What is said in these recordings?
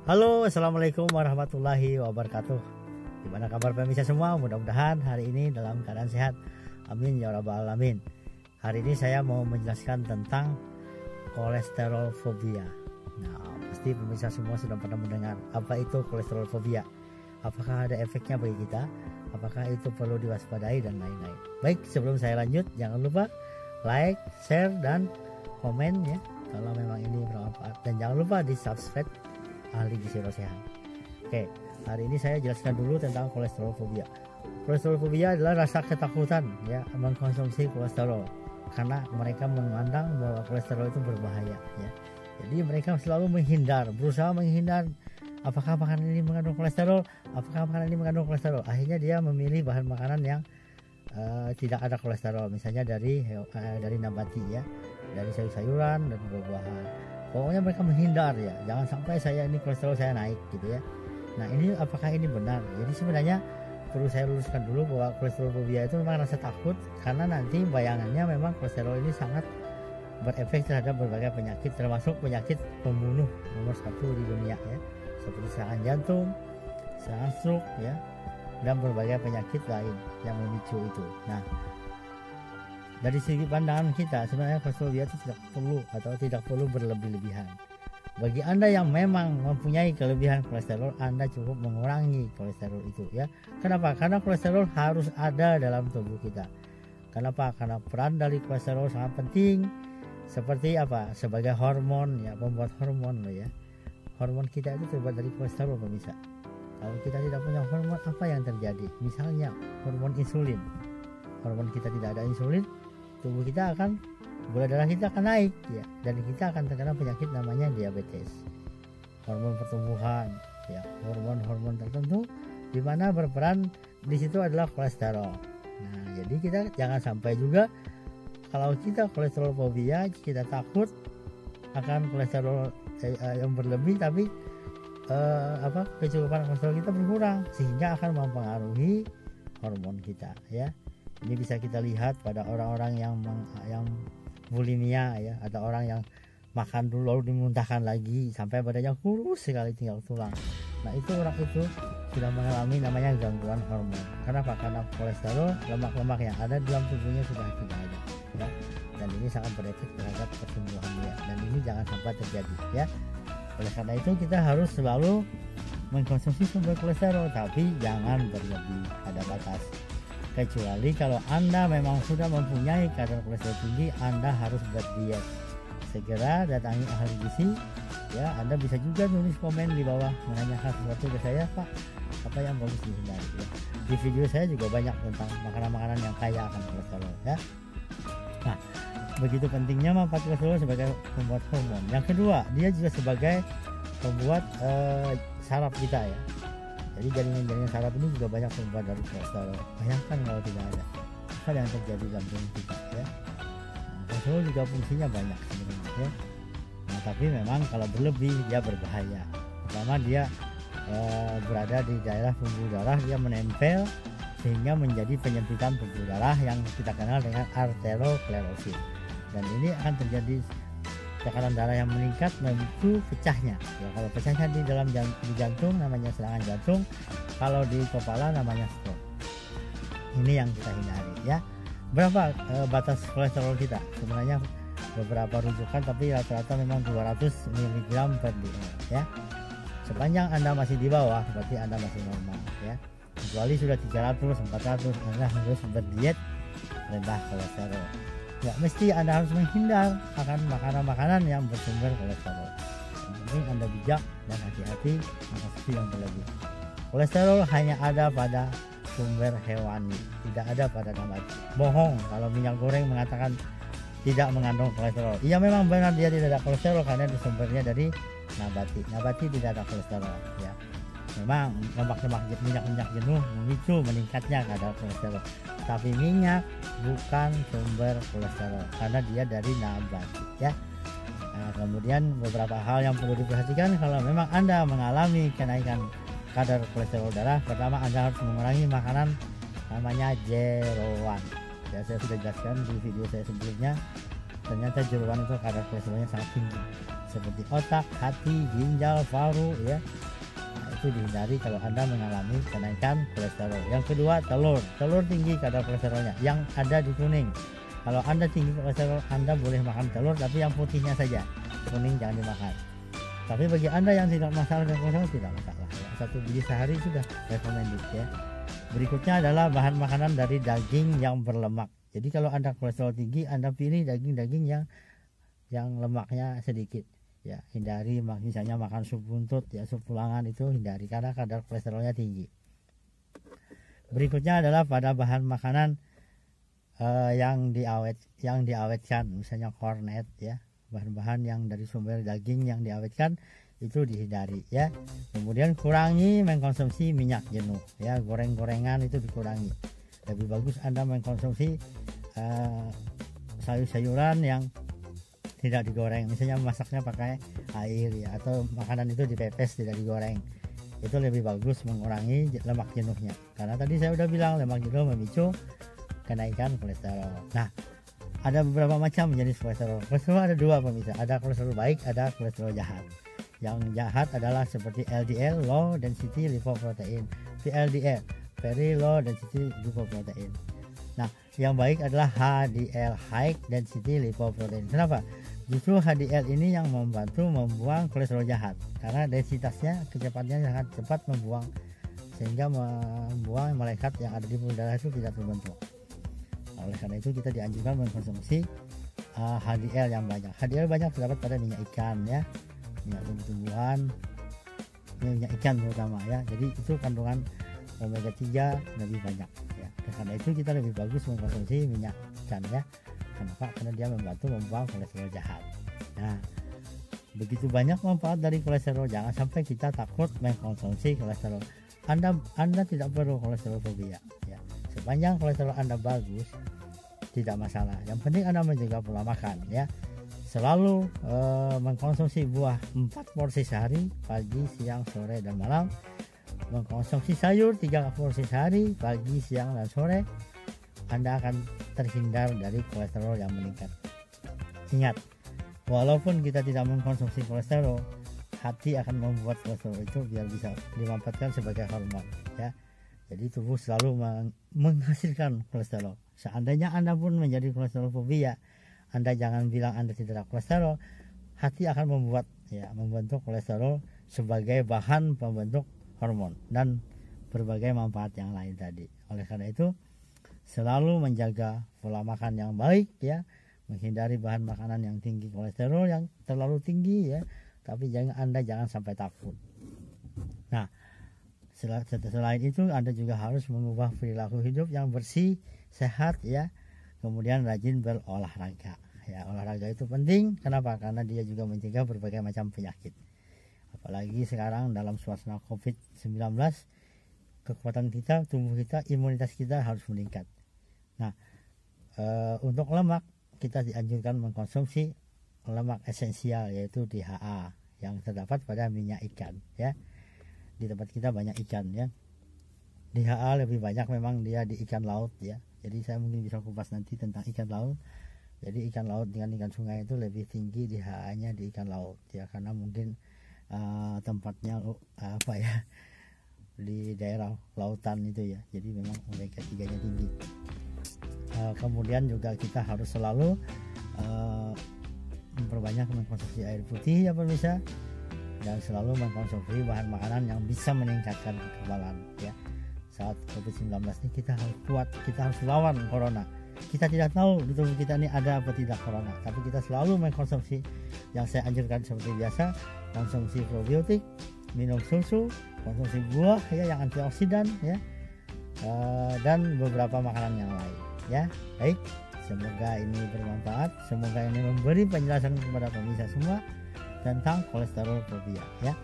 Halo, assalamualaikum warahmatullahi wabarakatuh. Gimana kabar pemirsa semua? Mudah-mudahan hari ini dalam keadaan sehat. Amin ya rabbal alamin. Hari ini saya mau menjelaskan tentang kolesterol fobia. Nah, pasti pemirsa semua sudah pernah mendengar apa itu kolesterol fobia. Apakah ada efeknya bagi kita? Apakah itu perlu diwaspadai dan lain-lain. Baik, sebelum saya lanjut, jangan lupa like, share, dan komen ya kalau memang ini bermanfaat. Dan jangan lupa di subscribe Ahli Gizi Rosehan. Oke, hari ini saya jelaskan dulu tentang kolesterol fobia. Kolesterol fobia adalah rasa ketakutan ya mengkonsumsi kolesterol karena mereka memandang bahwa kolesterol itu berbahaya ya. Jadi mereka selalu berusaha menghindar apakah makanan ini mengandung kolesterol, apakah makanan ini mengandung kolesterol. Akhirnya dia memilih bahan makanan yang tidak ada kolesterol, misalnya dari nabati ya, dari sayur-sayuran dan buah-buahan. Pokoknya mereka menghindar ya, jangan sampai ini kolesterol saya naik gitu ya. Nah, ini apakah ini benar? Jadi sebenarnya perlu saya luruskan dulu bahwa kolesterol fobia itu memang rasa takut karena nanti bayangannya memang kolesterol ini sangat berefek terhadap berbagai penyakit, termasuk penyakit pembunuh nomor 1 di dunia ya, seperti serangan jantung, serangan stroke ya, dan berbagai penyakit lain yang memicu itu. Nah, dari segi pandangan kita sebenarnya kolesterol fobia itu tidak perlu berlebih-lebihan. Bagi Anda yang memang mempunyai kelebihan kolesterol, Anda cukup mengurangi kolesterol itu ya. Kenapa? Karena kolesterol harus ada dalam tubuh kita. Kenapa? Karena peran dari kolesterol sangat penting. Seperti apa? Sebagai hormon ya, pembuat hormon loh ya. Hormon kita itu terbuat dari kolesterol pemirsa. Kalau kita tidak punya hormon, apa yang terjadi? Misalnya hormon insulin. Hormon kita tidak ada insulin, tubuh kita gula darah kita akan naik ya, dan kita akan terkena penyakit namanya diabetes. Hormon pertumbuhan ya, hormon tertentu di mana berperan di situ adalah kolesterol. Nah, jadi kita jangan sampai juga kalau kita kolesterol fobia, kita takut akan kolesterol yang berlebih, tapi kecukupan kolesterol kita berkurang sehingga akan mempengaruhi hormon kita ya. Ini bisa kita lihat pada orang-orang yang bulimia ya, atau orang yang makan dulu lalu dimuntahkan lagi sampai badannya kurus sekali tinggal tulang. Nah, orang itu sudah mengalami namanya gangguan hormon. Kenapa? Karena kolesterol, lemak-lemak yang ada dalam tubuhnya sudah tidak ada ya. Dan ini sangat berefek terhadap pertumbuhan dia, dan ini jangan sampai terjadi ya. Oleh karena itu kita harus selalu mengkonsumsi sumber kolesterol, tapi jangan berlebih, ada batas. Kecuali kalau Anda memang sudah mempunyai kadar kolesterol tinggi, Anda harus berdiet. Segera datangi ahli gizi ya. Anda bisa juga nulis komen di bawah menanyakan sesuatu ke saya, Pak, apa yang bagus dihindari ya. Di video saya juga banyak tentang makanan-makanan yang kaya akan kolesterol ya. Nah, begitu pentingnya manfaat kolesterol sebagai pembuat hormon. Yang kedua, dia juga sebagai pembuat saraf kita ya. Jadi jaringan-jaringan saraf ini juga banyak terbuat dari kolesterol. Bayangkan kalau tidak ada, apa yang terjadi dalam tubuh kita ya. Nah, kolesterol juga fungsinya banyak sebenarnya ya. Nah, tapi memang kalau berlebih dia berbahaya. Pertama, dia berada di daerah pembuluh darah, dia menempel sehingga menjadi penyempitan pembuluh darah yang kita kenal dengan arteriosklerosis. Dan ini akan terjadi tekanan darah yang meningkat memicu pecahnya ya. Kalau pecahnya di jantung namanya serangan jantung, kalau di kepala namanya stroke. Ini yang kita hindari ya. Berapa batas kolesterol kita? Sebenarnya beberapa rujukan, tapi rata-rata memang 200 mg per dl ya. Sepanjang Anda masih di bawah berarti Anda masih normal ya. Kecuali sudah 300, 400, Anda harus berdiet rendah kolesterol. Ya, mesti Anda harus menghindar akan makanan-makanan yang bersumber kolesterol. Yang penting Anda bijak dan hati-hati mengkonsumsi yang berlebih. Kolesterol hanya ada pada sumber hewani, tidak ada pada nabati. Bohong kalau minyak goreng mengatakan tidak mengandung kolesterol. Iya, memang benar dia tidak ada kolesterol karena sumbernya dari nabati. Nabati tidak ada kolesterol ya. Memang minyak jenuh memicu meningkatnya kadar kolesterol, tapi minyak bukan sumber kolesterol karena dia dari nabati ya. Nah, kemudian beberapa hal yang perlu diperhatikan kalau memang Anda mengalami kenaikan kadar kolesterol darah. Pertama, Anda harus mengurangi makanan namanya jeroan ya. Saya sudah jelaskan di video saya sebelumnya, ternyata jeroan itu kadar kolesterolnya sangat tinggi, seperti otak, hati, ginjal, paru ya. Nah, itu dihindari kalau Anda mengalami kenaikan kolesterol. Yang kedua, telur tinggi kadar kolesterolnya yang ada di kuning. Kalau Anda tinggi kolesterol, Anda boleh makan telur tapi yang putihnya saja, kuning jangan dimakan. Tapi bagi Anda yang tidak masalah dengan kolesterol, tidak masalah ya. 1 biji sehari sudah recommended ya. Berikutnya adalah bahan makanan dari daging yang berlemak. Jadi kalau Anda kolesterol tinggi, Anda pilih daging-daging yang lemaknya sedikit ya. Hindari misalnya makan sup buntut ya, sup tulangan itu hindari karena kadar kolesterolnya tinggi. Berikutnya adalah pada bahan makanan yang diawetkan, misalnya cornet ya. Bahan-bahan yang dari sumber daging yang diawetkan itu dihindari ya. Kemudian kurangi mengkonsumsi minyak jenuh ya, goreng-gorengan itu dikurangi. Lebih bagus Anda mengkonsumsi sayur-sayuran yang tidak digoreng, misalnya masaknya pakai air ya, atau makanan itu dipepes tidak digoreng. Itu lebih bagus mengurangi lemak jenuhnya, karena tadi saya udah bilang lemak jenuh memicu kenaikan kolesterol. Nah, ada beberapa macam jenis kolesterol. Kolesterol ada 2 pemirsa, ada kolesterol baik, ada kolesterol jahat. Yang jahat adalah seperti LDL, low density lipoprotein, VLDL, very low density lipoprotein. Nah, yang baik adalah HDL, high density lipoprotein. Kenapa? Justru HDL ini yang membantu membuang kolesterol jahat, karena densitasnya, kecepatannya sangat cepat membuang, sehingga membuang malaikat yang ada di pembuluh darah itu tidak terbentuk. Oleh karena itu kita dianjurkan mengkonsumsi HDL yang banyak. HDL banyak terdapat pada minyak ikan ya, minyak tumbuh-tumbuhan, minyak ikan terutama ya. Jadi itu kandungan omega 3 lebih banyak ya. Karena itu kita lebih bagus mengkonsumsi minyak ikan ya. Kenapa? Karena dia membantu membuang kolesterol jahat. Nah, begitu banyak manfaat dari kolesterol, jangan sampai kita takut mengkonsumsi kolesterol. Anda tidak perlu kolesterol fobia ya. Sepanjang kolesterol Anda bagus, tidak masalah. Yang penting Anda menjaga pola makan ya. Selalu mengkonsumsi buah 4 porsi sehari, pagi, siang, sore, dan malam. Mengkonsumsi sayur 3 porsi sehari, pagi, siang, dan sore. Anda akan terhindar dari kolesterol yang meningkat. Ingat, walaupun kita tidak mengkonsumsi kolesterol, hati akan membuat kolesterol itu biar bisa dimanfaatkan sebagai hormon ya. Jadi tubuh selalu menghasilkan kolesterol. Seandainya Anda pun menjadi kolesterol fobia, Anda jangan bilang Anda tidak ada kolesterol. Hati akan membentuk kolesterol sebagai bahan pembentuk hormon dan berbagai manfaat yang lain tadi. Oleh karena itu, selalu menjaga pola makan yang baik ya, menghindari bahan makanan yang tinggi kolesterol, yang terlalu tinggi ya. Tapi Anda jangan sampai takut. Nah, selain itu Anda juga harus mengubah perilaku hidup yang bersih, sehat ya. Kemudian rajin berolahraga ya. Olahraga itu penting. Kenapa? Karena dia juga mencegah berbagai macam penyakit. Apalagi sekarang dalam suasana COVID-19, kekuatan kita, tubuh kita, imunitas kita harus meningkat. Nah, untuk lemak kita dianjurkan mengkonsumsi lemak esensial, yaitu DHA yang terdapat pada minyak ikan ya. Di tempat kita banyak ikan ya. DHA lebih banyak memang dia di ikan laut ya. Jadi saya mungkin bisa kupas nanti tentang ikan laut. Jadi ikan laut dengan ikan sungai itu lebih tinggi DHA-nya di ikan laut ya, karena mungkin tempatnya di daerah lautan itu ya. Jadi memang omega 3-nya tinggi. Kemudian juga kita harus selalu memperbanyak mengkonsumsi air putih ya pemirsa, dan selalu mengkonsumsi bahan makanan yang bisa meningkatkan kekebalan ya. Saat COVID-19 ini kita harus kuat, kita harus lawan corona. Kita tidak tahu di tubuh kita ini ada apa tidak corona, tapi kita selalu mengkonsumsi yang saya anjurkan seperti biasa, konsumsi probiotik, minum susu, konsumsi buah ya yang antioksidan ya, dan beberapa makanan yang lain ya. Baik, semoga ini bermanfaat, semoga ini memberi penjelasan kepada pemirsa semua tentang kolesterol fobia ya.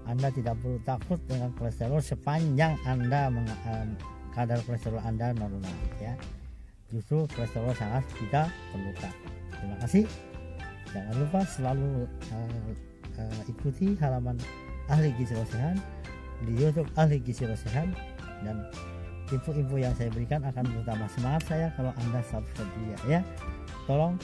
Anda tidak perlu takut dengan kolesterol sepanjang Anda kadar kolesterol Anda normal ya. Justru kolesterol sangat kita perlukan. Terima kasih. Jangan lupa selalu ikuti halaman Ahli Gizi Rosehan di YouTube Ahli Gizi Rosehan, dan info-info yang saya berikan akan bertambah semangat saya kalau Anda subscribe dia ya. Tolong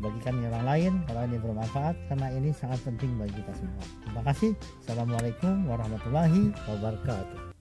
bagikan ke orang lain kalau ini bermanfaat, karena ini sangat penting bagi kita semua. Terima kasih. Assalamualaikum warahmatullahi wabarakatuh.